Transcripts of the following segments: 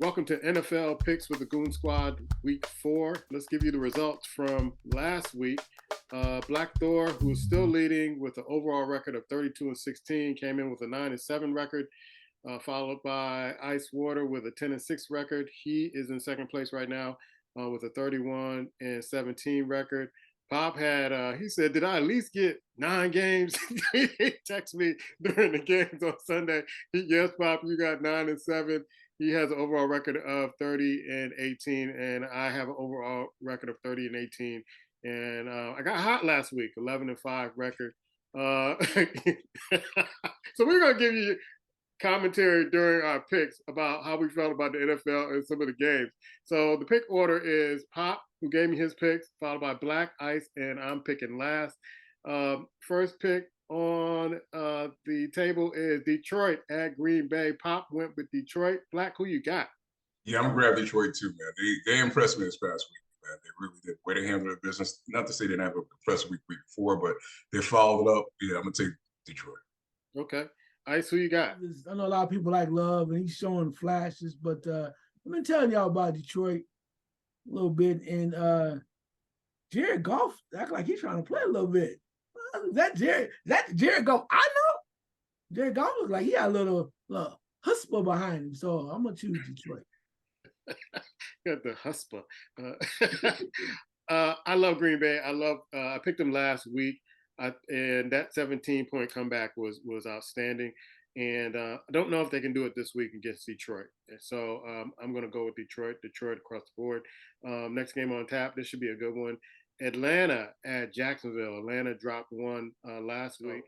Welcome to NFL Picks with the Goon Squad, Week 4. Let's give you the results from last week. Black Thor, who's still leading with an overall record of 32-16, came in with a 9-7 record, followed by Icewater with a 10-6 record. He is in second place right now with a 31-17 record. Pop had, he said, did I at least get 9 games? He texted me during the games on Sunday. Yes, Pop, you got 9-7. He has an overall record of 30-18, and I have an overall record of 30-18. And I got hot last week, 11-5 record. So we're gonna give you commentary during our picks about how we felt about the NFL and some of the games. So the pick order is Pop, who gave me his picks, followed by Black, Ice, and I'm picking last. First pick on the table is Detroit at Green Bay. Pop went with Detroit. Black, who you got? Yeah, I'm gonna grab Detroit too, man. They impressed me this past week, man. They really did. Way they handled their business. Not to say they didn't have a impressive week before, but they followed up. Yeah, I'm gonna take Detroit. Okay. Ice, who you got? I know a lot of people like Love, and he's showing flashes, but I've been telling y'all about Detroit a little bit, and Jared Goff act like he's trying to play a little bit. Is that Jared Goff? I know Jared Goff looks like he had a little hustle behind him, so I'm gonna choose Detroit. Got the husper. I love Green Bay. I picked them last week, and that 17-point comeback was outstanding. And I don't know if they can do it this week against Detroit. So I'm going to go with Detroit across the board. Next game on tap. This should be a good one. Atlanta at Jacksonville. Atlanta dropped one last week.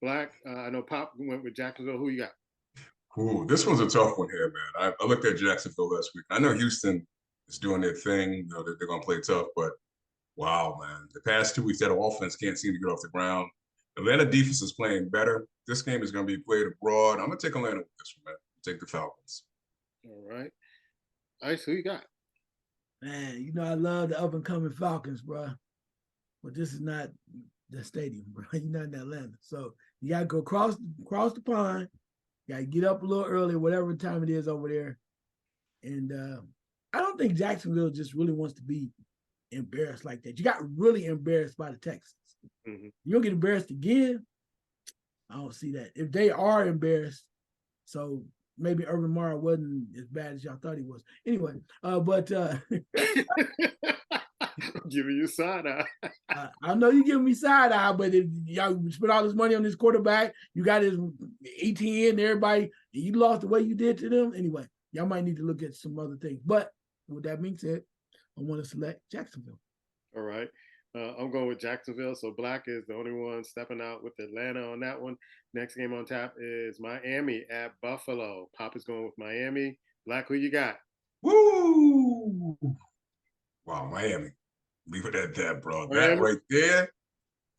Black, I know Pop went with Jacksonville. Who you got? Ooh, this one's a tough one here, man. I looked at Jacksonville last week. I know Houston is doing their thing. You know, they're going to play tough, but wow, man. The past 2 weeks, that offense can't seem to get off the ground. Atlanta defense is playing better. This game is going to be played abroad. I'm going to take Atlanta with this one, man. Take the Falcons. All right. Ice, who you got? Man, you know I love the up-and-coming Falcons, bro. But this is not the stadium, bro. You're not in Atlanta. So you got to go across the pond. You got to get up a little early, whatever time it is over there. And I don't think Jacksonville just really wants to be embarrassed like that. You got really embarrassed by the Texans. Mm-hmm. You don't get embarrassed again. I don't see that. If they are embarrassed, so maybe Urban Meyer wasn't as bad as y'all thought he was. Anyway, giving you side eye. I know you giving me side eye, but if y'all spent all this money on this quarterback, you got his ATN and everybody, and you lost the way you did to them. Anyway, y'all might need to look at some other things. But with that being said, I want to select Jacksonville. All right. I'm going with Jacksonville. So Black is the only one stepping out with Atlanta on that one. Next game on tap is Miami at Buffalo. Pop is going with Miami. Black, who you got? Woo! Wow, Miami. Leave it at that, bro. Miami. That right there.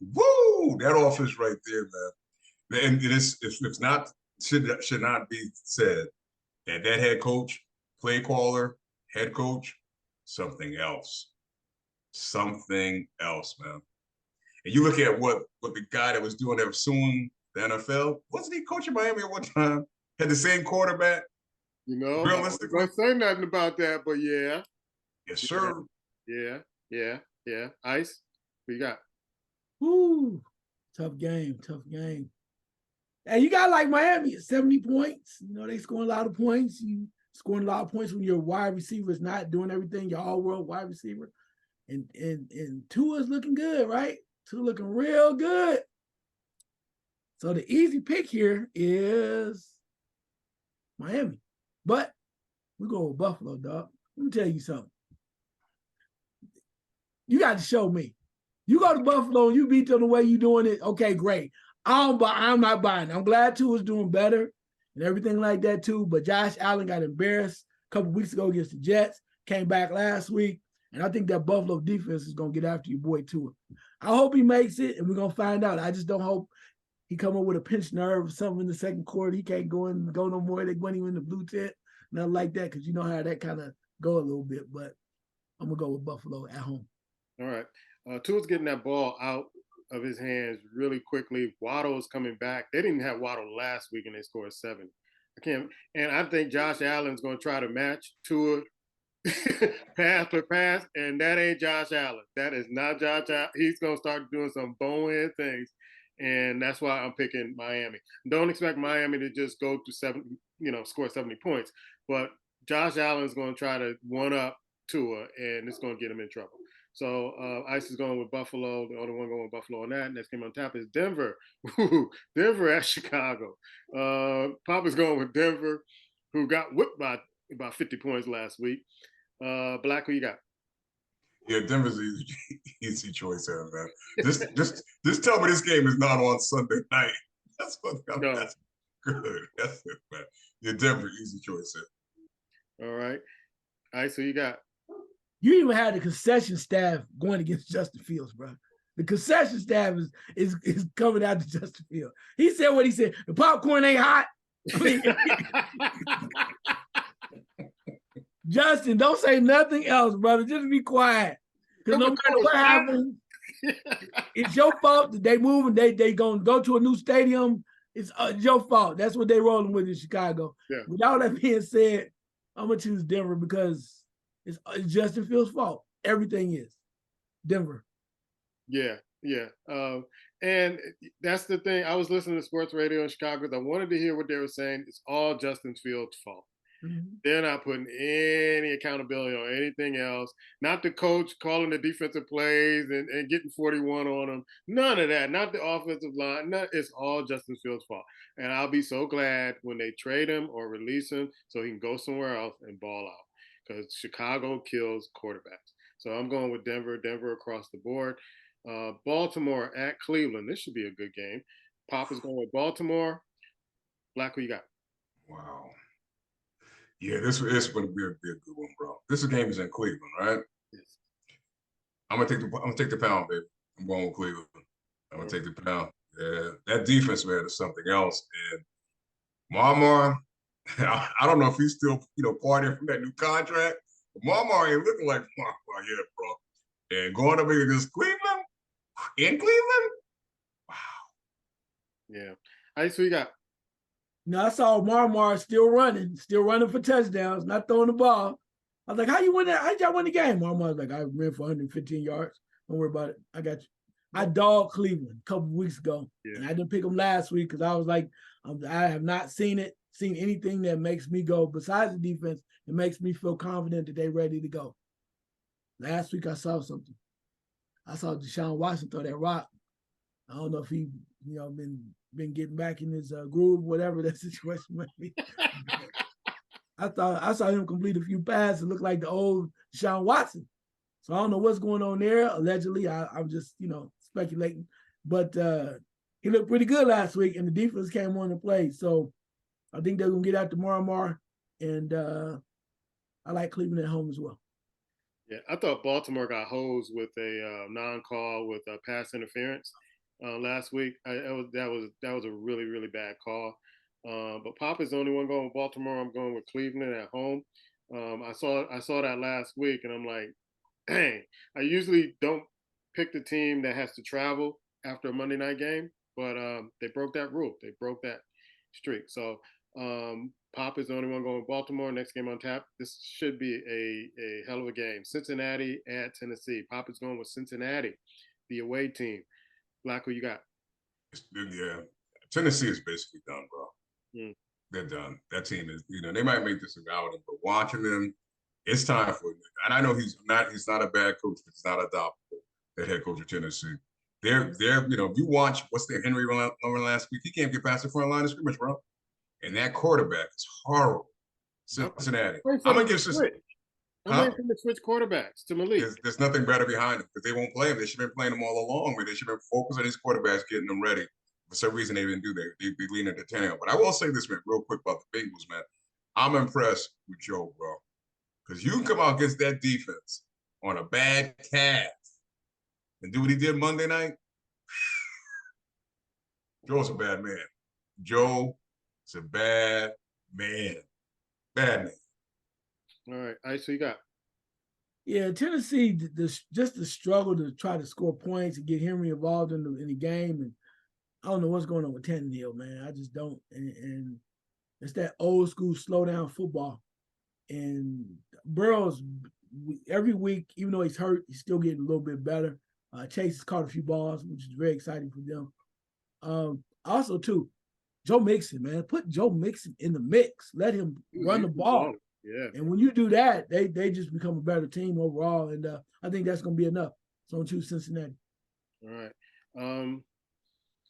Woo! That offense right there, man. And it's not should not be said that head coach, play caller, head coach, something else. Something else, man. And you look at what the guy that was doing that soon the NFL, wasn't he coaching Miami at one time? Had the same quarterback. You know, realistically, I don't say nothing about that, but yeah. Yes, sir. Yeah. Ice, what you got? Woo, tough game. Hey, you got like Miami at 70 points. You know, they scoring a lot of points. You scoring a lot of points when your wide receiver is not doing everything, your all-world wide receiver. And Tua's looking good, right? Tua looking real good. So the easy pick here is Miami. But we're going with Buffalo, dog. Let me tell you something. You got to show me. You go to Buffalo and you beat them the way you doing it, okay, great. I'm not buying it. I'm glad Tua's doing better and everything like that too, but Josh Allen got embarrassed a couple weeks ago against the Jets, came back last week. And I think that Buffalo defense is going to get after your boy Tua. I hope he makes it, and we're going to find out. I just don't hope he come up with a pinched nerve or something in the second quarter. He can't go no more. They went him in the blue tent, nothing like that, because you know how that kind of go a little bit. But I'm going to go with Buffalo at home. All right. Tua's getting that ball out of his hands really quickly. Waddle's coming back. They didn't have Waddle last week, and they scored 7. I can't. And I think Josh Allen's going to try to match Tua pass per pass, and that ain't Josh Allen. That is not Josh Allen. He's going to start doing some bonehead things, and that's why I'm picking Miami. Don't expect Miami to just go to score 70 points, but Josh Allen's going to try to one up Tua, and it's going to get him in trouble. So Ice is going with Buffalo. The only one going with Buffalo on that. Next game on tap is Denver. Denver at Chicago. Papa's going with Denver, who got whipped by about 50 points last week. Black, who you got? Yeah, Denver's an easy choice here, man. Just tell me this game is not on Sunday night. That's what that's good. That's it, man. Yeah, Denver, easy choice here. All right. Ice, who you got? You even had the concession staff going against Justin Fields, bro. The concession staff is coming out to Justin Fields. He said what he said. The popcorn ain't hot. I mean, Justin, don't say nothing else, brother. Just be quiet. Because no matter what happens, it's your fault that they move and they gonna go to a new stadium. It's your fault. That's what they rolling with in Chicago. Yeah. With all that being said, I'm gonna choose Denver because it's Justin Fields' fault. Everything is Denver. Yeah. And that's the thing. I was listening to sports radio in Chicago. I wanted to hear what they were saying. It's all Justin Fields' fault. Mm-hmm. They're not putting any accountability on anything else. Not the coach calling the defensive plays and getting 41 on them. None of that. Not the offensive line. It's all Justin Fields' fault. And I'll be so glad when they trade him or release him so he can go somewhere else and ball out. Because Chicago kills quarterbacks. So I'm going with Denver across the board. Baltimore at Cleveland. This should be a good game. Pop is going with Baltimore. Black, who you got? Wow. Yeah, this is going to be a good one, bro. This game is in Cleveland, right? Yes. I'm gonna take the pound, baby. I'm going with Cleveland. I'm gonna take the pound. Yeah, that defense, man, is something else. And Marmar, I don't know if he's still, partying from that new contract. But Marmar ain't looking like Marmar yet, bro. And going up against Cleveland, in Cleveland, wow. Yeah. Ice, who you got? Now I saw Marmar still running for touchdowns, not throwing the ball. I was like, how you win that? How'd y'all win the game? Marmar was like, I ran for 115 yards. Don't worry about it. I got you. I dogged Cleveland a couple weeks ago. Yeah. And I didn't pick them last week because I was like, I have not seen anything that makes me go, besides the defense, it makes me feel confident that they're ready to go. Last week I saw something. I saw Deshaun Watson throw that rock. I don't know if he, been getting back in his groove, whatever that situation might be. I saw him complete a few passes. It looked like the old Deshaun Watson. So I don't know what's going on there. Allegedly, I'm just, speculating. But he looked pretty good last week, and the defense came on to play. So I think they're going to get out tomorrow, and I like Cleveland at home as well. Yeah, I thought Baltimore got hosed with a non-call with pass interference last week. That was a really, really bad call. But Pop is the only one going with Baltimore. I'm going with Cleveland at home. I saw that last week, and I'm like, dang. I usually don't pick the team that has to travel after a Monday night game, but they broke that rule. They broke that streak. So Pop is the only one going with Baltimore. Next game on tap. This should be a hell of a game. Cincinnati at Tennessee. Pop is going with Cincinnati, the away team. Black, who you got? Yeah, Tennessee is basically done, bro. They're done. That team is, they might make this an outing, but watching them, it's time for it. And I know he's not a bad coach, but he's not adoptable, that head coach of Tennessee. They're if you watch what's their Henry run last week, he can't get past the front line of scrimmage, bro. And that quarterback is horrible. Cincinnati. I'm gonna give Cincinnati. I'm waiting for them to switch quarterbacks to Malik. There's nothing better behind them because they won't play him. They should have been playing them all along. They should have been focused on these quarterbacks, getting them ready. For some reason, they didn't do that. They'd be leaning to Tannehill. But I will say this, man, real quick about the Bengals, man. I'm impressed with Joe, bro. Because you can come out against that defense on a bad calf and do what he did Monday night. Joe's a bad man. Joe is a bad man. Bad man. All right. So you got? Yeah, Tennessee, just the struggle to try to score points and get Henry involved in the game. And I don't know what's going on with Tannehill, man. I just don't. And It's that old school slow down football. And Burrows, every week, even though he's hurt, he's still getting a little bit better. Chase has caught a few balls, which is very exciting for them. Also, too, Joe Mixon, man, put Joe Mixon in the mix. Let him run the ball. Yeah. And when you do that, they just become a better team overall. And I think that's going to be enough. So I'm choose Cincinnati. All right.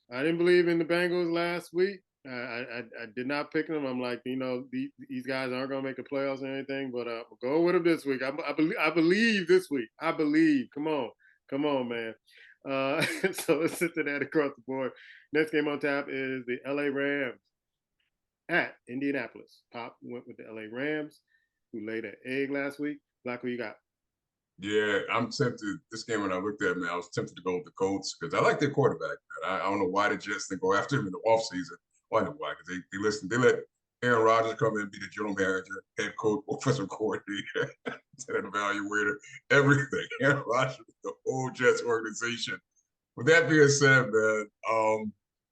I didn't believe in the Bengals last week. I did not pick them. I'm like, these guys aren't going to make the playoffs or anything, but we'll go with them this week. I believe this week. I believe. Come on, man. So let's sit to that across the board. Next game on tap is the LA Rams at Indianapolis. Pop went with the LA Rams, who laid an egg last week. Black, who you got? Yeah, I'm tempted. This game when I looked at, man, I was tempted to go with the Colts because I like their quarterback. Man. I don't know why the Jets didn't go after him in the offseason. Well, I know why, because they let Aaron Rodgers come in and be the general manager, head coach, offensive coordinator, and evaluator, everything. Aaron Rodgers, the whole Jets organization. With that being said, man,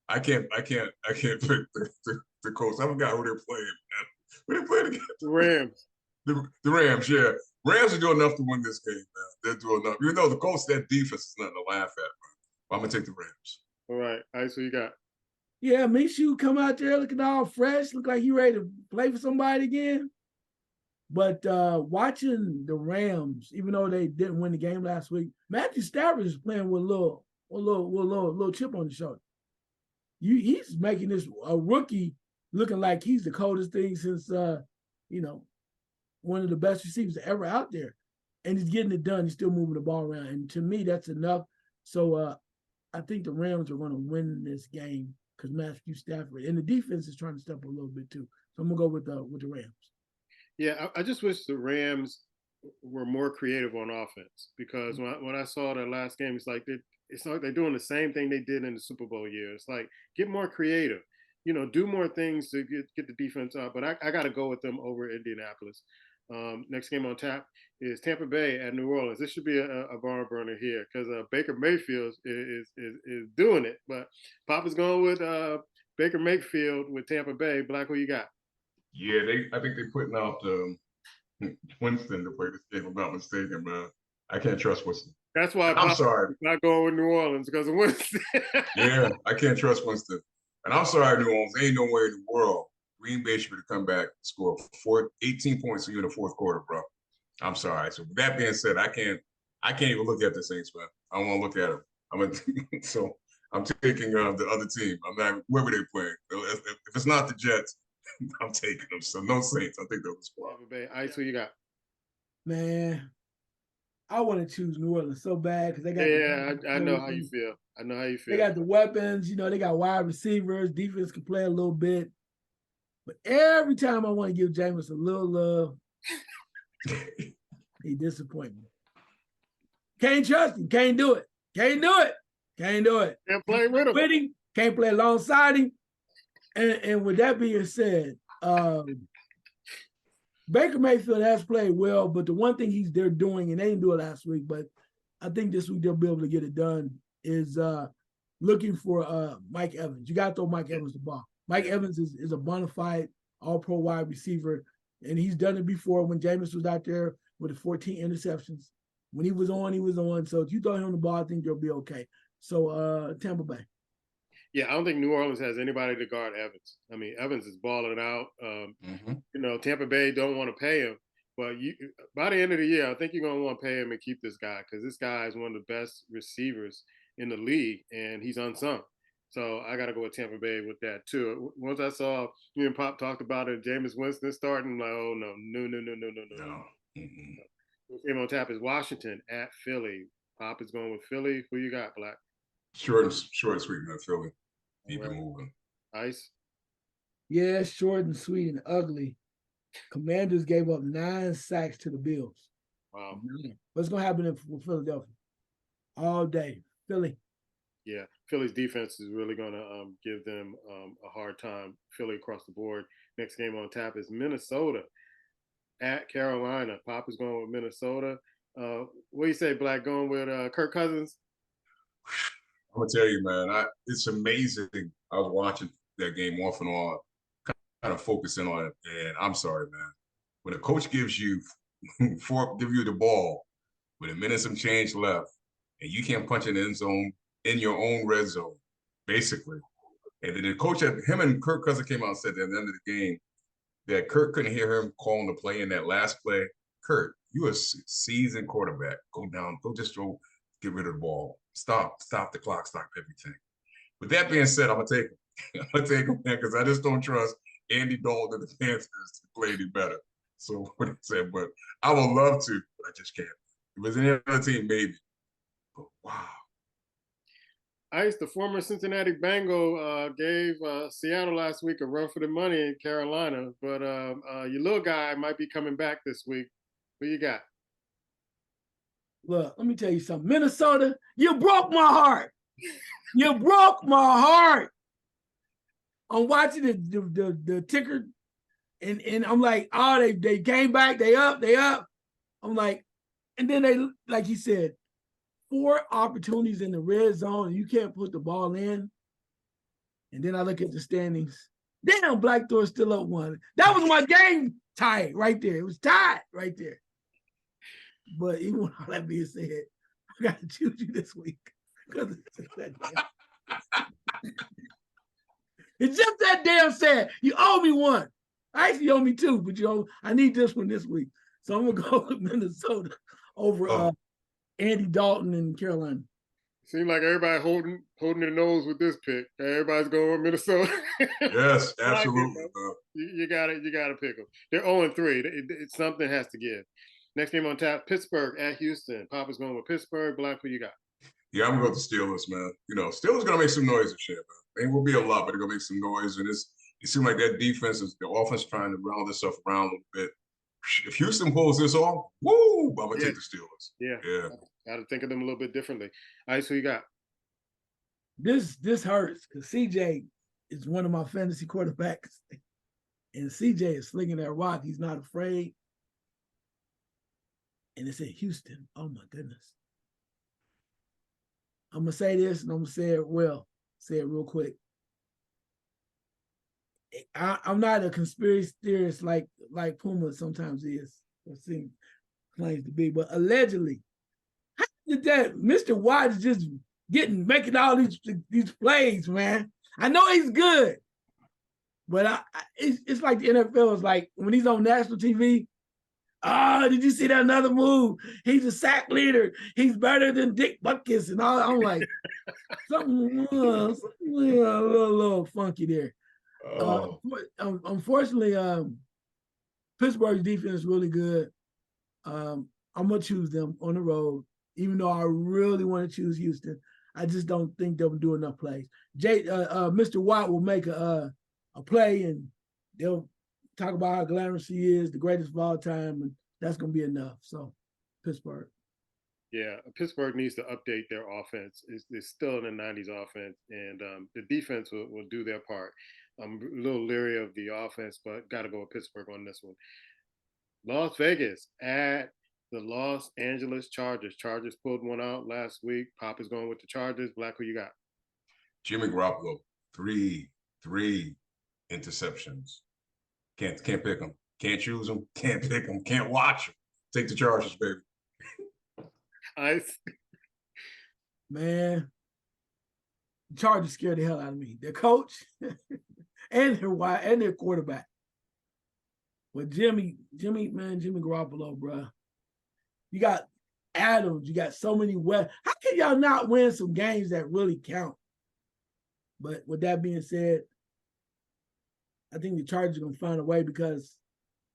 I can't pick the Colts. I forgot who they're playing, man. Who they playing against? The Rams. The Rams, yeah. Rams are doing enough to win this game, man. They're doing enough. Even though the Colts, that defense is nothing to laugh at, man. I'm gonna take the Rams. All right. So you got? Yeah, Minshew come out there looking all fresh, look like he ready to play for somebody again. But watching the Rams, even though they didn't win the game last week, Matthew Stafford is playing with a little chip on the shoulder. He's making this a rookie looking like he's the coldest thing since one of the best receivers ever out there. And he's getting it done. He's still moving the ball around. And to me, that's enough. So I think the Rams are going to win this game because Matthew Stafford and the defense is trying to step up a little bit too. So I'm going to go with the Rams. Yeah, I just wish the Rams were more creative on offense because when I saw that last game, it's like they're doing the same thing they did in the Super Bowl year. It's like, get more creative. Do more things to get the defense up. But I got to go with them over Indianapolis. Next game on tap is Tampa Bay at New Orleans. This should be a barn burner here because Baker Mayfield is doing it. But Papa's going with Baker Mayfield with Tampa Bay. Black, who you got? Yeah, I think they're putting out Winston to play this game. If I'm not mistaken, man. I can't trust Winston. That's why I'm sorry. Not going with New Orleans because of Winston. Yeah, I can't trust Winston. And I'm sorry, New Orleans. Ain't nowhere in the world Green Bay should be to come back and score 18 points for you in the fourth quarter, bro. I'm sorry. So with that being said, I can't even look at the Saints, man. I don't want to look at them. So I'm taking the other team. I'm not whoever they play. If it's not the Jets, I'm taking them. So no Saints. I think they'll squad. Ice, who you got? Man, I want to choose New Orleans so bad because they got. Yeah, I know how you feel. They got the weapons. They got wide receivers. Defense can play a little bit. But every time I want to give Jameis a little love, he disappoints me. Can't trust him. Can't do it. Can't do it. Can't play with him. Can't play alongside him. And with that being said, Baker Mayfield has played well, but the one thing they're doing, and they didn't do it last week, but I think this week they'll be able to get it done, is looking for Mike Evans. You got to throw Mike Evans the ball. Mike Evans is a bona fide all-pro wide receiver, and he's done it before when Jameis was out there with the 14 interceptions. When he was on. So if you throw him the ball, I think they'll be okay. So Tampa Bay. Yeah, I don't think New Orleans has anybody to guard Evans. I mean, Evans is balling out. Tampa Bay don't want to pay him. But by the end of the year, I think you're going to want to pay him and keep this guy because this guy is one of the best receivers in the league, and he's unsung. So I got to go with Tampa Bay with that too. Once I saw you and Pop talked about it, Jameis Winston starting, I'm like, oh no. Game on tap is Washington at Philly. Pop is going with Philly. Who you got, Black? Short and sweet, man. Philly. Keep it moving. Ice. Yeah, short and sweet and ugly. Commanders gave up 9 sacks to the Bills. Wow. What's going to happen in Philadelphia? All day. Philly. Yeah, Philly's defense is really going to give them a hard time. Philly across the board. Next game on tap is Minnesota at Carolina. Pop is going with Minnesota. What do you say, Black? Going with Kirk Cousins? I'm going to tell you, man, it's amazing. I was watching that game off and on, kind of focus in on it. And I'm sorry, man. When a coach gives you give you the ball with a minute and some change left, and you can't punch in the end zone in your own red zone, basically. And then the coach, him and Kirk Cousins came out and said at the end of the game that Kirk couldn't hear him calling the play in that last play. Kirk, you a seasoned quarterback. Go down, go just throw, get rid of the ball. Stop the clock, stop everything. With that being said, I'm gonna take him. I'm gonna take him, man, because I just don't trust Andy Dalton and the Panthers to play any better. So what I said, but I would love to, but I just can't. If it was any other team, maybe. But wow. Ice, the former Cincinnati Bengal, gave Seattle last week a run for the money in Carolina, but your little guy might be coming back this week. Who you got? Look, let me tell you something. Minnesota, you broke my heart. You broke my heart. I'm watching the ticker, and I'm like, oh, they came back, they up. I'm like, and then they, like you said, 4 opportunities in the red zone, and you can't put the ball in. And then I look at the standings. Damn, Black Thor still up 1. That was my game tied right there. It was tied right there. But even with all that being said, I got to choose you this week. Because it's just that damn sad. You owe me 1. I actually owe me 2, but I need this one this week. So I'm gonna go with Minnesota over Andy Dalton in Carolina. Seems like everybody holding their nose with this pick. Everybody's going with Minnesota. Yes, absolutely. You got to pick them. They're 0-3. Something has to give. Next game on tap: Pittsburgh at Houston. Papa's going with Pittsburgh. Black, who you got? Yeah, I'm going to the Steelers, man. Steelers gonna make some noise and shit, man. It will be a lot, but they're gonna make some noise. And it seems like that defense the offense trying to round this stuff around a little bit. If Houston pulls this off, woo! I'm gonna take the Steelers. Yeah. Got to think of them a little bit differently. Ice, who you got? This hurts because CJ is one of my fantasy quarterbacks, and CJ is slinging that rock. He's not afraid. And it's in Houston. Oh my goodness. I'm gonna say this, and I'm gonna say it well. Say it real quick. I'm not a conspiracy theorist like Puma sometimes is, or claims to be, but allegedly, how did that Mr. Watt is just making all these plays, man? I know he's good, but it's like the NFL is like when he's on national TV. Oh, did you see that another move? He's a sack leader. He's better than Dick Butkus and all. I'm like, something a little funky there. Unfortunately, Pittsburgh's defense is really good. I'm gonna choose them on the road, even though I really want to choose Houston. I just don't think they'll do enough plays. Mr. Watt will make a play, and they'll talk about how glamorous he is, the greatest of all time, and that's gonna be enough. So, Pittsburgh. Yeah, Pittsburgh needs to update their offense. It's still in the 90s offense, and the defense will do their part. I'm a little leery of the offense, but got to go with Pittsburgh on this one. Las Vegas at the Los Angeles Chargers. Chargers pulled one out last week. Pop is going with the Chargers. Black, who you got? Jimmy Garoppolo, three interceptions. Can't pick them. Can't choose them. Can't pick them. Can't watch them. Take the Chargers, baby. Ice. Man, the Chargers scared the hell out of me. Their coach and their quarterback. But Jimmy Garoppolo, bro. You got Adams. You got so many weapons. How can y'all not win some games that really count? But with that being said, I think the Chargers are going to find a way because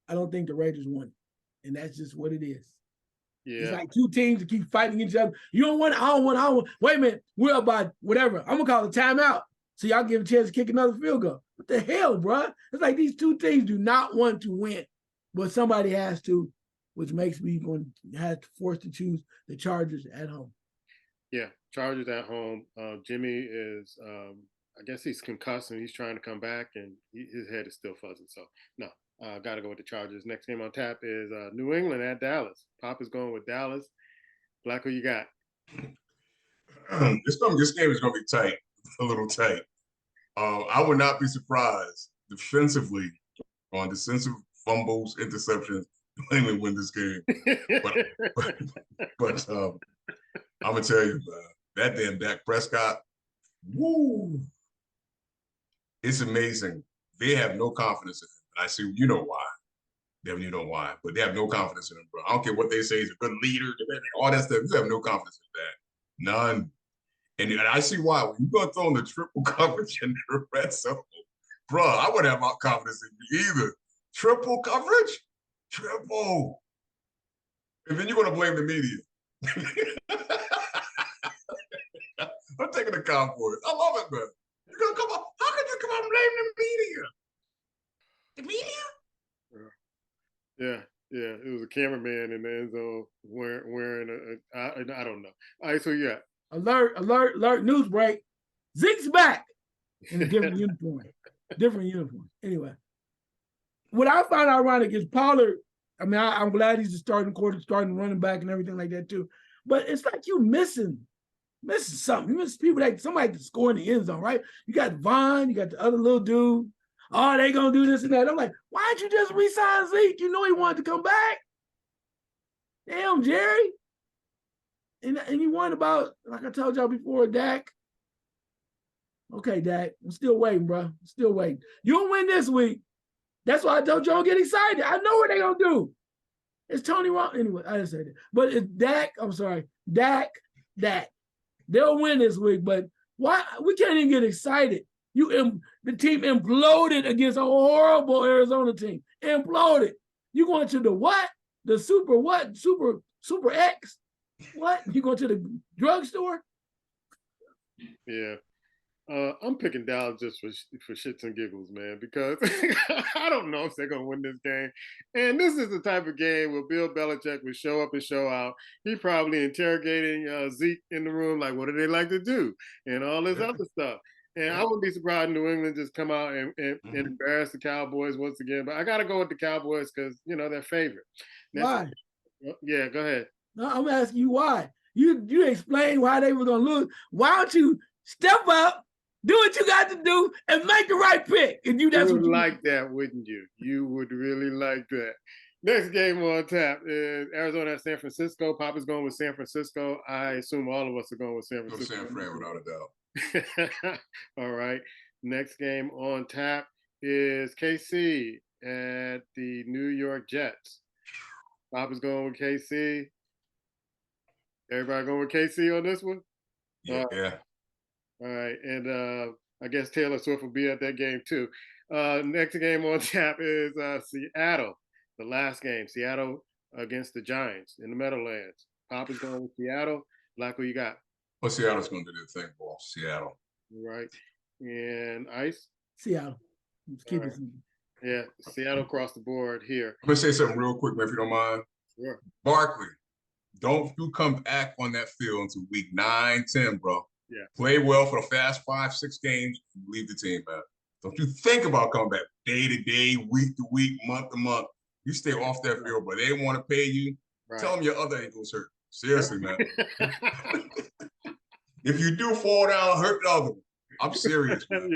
I don't think the Raiders won. And that's just what it is. Yeah. It's like 2 teams that keep fighting each other. You don't want, I don't want. Wait a minute. We're about whatever. I'm going to call a timeout. So y'all give a chance to kick another field goal. What the hell, bro? It's like these 2 teams do not want to win. But somebody has to, which makes me have to force to choose the Chargers at home. Yeah, Chargers at home. Jimmy is, I guess he's concussed and he's trying to come back, and his head is still fuzzy. So, no, got to go with the Chargers. Next game on tap is New England at Dallas. Pop is going with Dallas. Black, who you got? This game is going to be tight, a little tight. I would not be surprised defensively on defensive fumbles, interceptions. New England win this game. But I'm gonna tell you, that damn Dak Prescott, woo! It's amazing. They have no confidence in him. I see, you know why. Devin, you know why, but they have no confidence in him, bro. I don't care what they say. He's a good leader, all that stuff. You have no confidence in that. None. And I see why. When you're gonna throw in the triple coverage in the red zone, bro, I wouldn't have my confidence in you either. Triple coverage? Triple. And then you're gonna blame the media. I'm taking the Cowboys. I love it, man. You're gonna come on. How can you come on and blame the media? The media? Yeah, it was a cameraman in the end zone wearing I don't know. All right, so yeah. Alert, news break. Zeke's back in a different uniform. Different uniform. Anyway, what I find ironic is Pollard, I mean, I'm glad he's the starting running back and everything like that too. But it's like you missing something. You miss people that somebody can score in the end zone, right? You got Vaughn, you got the other little dude. Oh, they gonna do this and that. I'm like, why don't you just re-sign Zeke? You know he wanted to come back. Damn, Jerry. And you worried about, like I told y'all before, Dak. Okay, Dak, I'm still waiting, bro. I'm still waiting. You'll win this week. That's why I told y'all get excited. I know what they're gonna do. It's Tony Romo. Anyway, I didn't say that. But it's Dak. I'm sorry, Dak. They'll win this week. But why we can't even get excited? The team imploded against a horrible Arizona team. Imploded. You going to the what? The super what? Super X? What? You going to the drugstore? Yeah. I'm picking Dallas just for shits and giggles, man, because I don't know if they're going to win this game. And this is the type of game where Bill Belichick would show up and show out. He probably interrogating Zeke in the room, like, what do they like to do? And all this other stuff. And I wouldn't be surprised New England just come out and embarrass the Cowboys once again. But I got to go with the Cowboys because, they're favorite. Why? Yeah, go ahead. No, I'm asking you why. You explain why they were going to lose. Why don't you step up, do what you got to do, and make the right pick? And you would like that, wouldn't you? You would really like that. Next game on tap is Arizona at San Francisco. Papa's going with San Francisco. I assume all of us are going with San Francisco. San Fran, without a doubt. All right. Next game on tap is KC at the New York Jets. Papa's going with KC. Everybody going with KC on this one? Yeah. All right. And I guess Taylor Swift will be at that game too. Next game on tap is Seattle. The last game, Seattle against the Giants in the Meadowlands. Papa's going with Seattle. Black, who you got? Well, Seattle's going to do their thing, boss. Seattle. Right. And Ice? Seattle. Let's keep it simple. Yeah, Seattle across the board here. I'm going to say something real quick, man, if you don't mind. Sure. Barkley, don't you come back on that field until week 9, 10, bro. Yeah. Play well for the fast 5, 6 games, leave the team, man. Don't you think about coming back day to day, week to week, month to month. You stay off that field, but they want to pay you. Right. Tell them your other ankle's hurt. Seriously, man. If you do fall down, hurt the other one. I'm serious, man.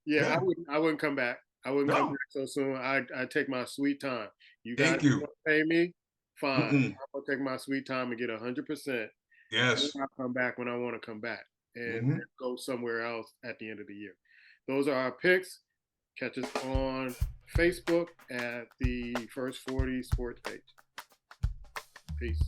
Yeah. I wouldn't come back. I wouldn't come back so soon. I'd take my sweet time. You guys pay me? Fine. I'll take my sweet time and get 100%. Yes. I'll come back when I want to come back and go somewhere else at the end of the year. Those are our picks. Catch us on Facebook at the First 40 Sports page. Peace.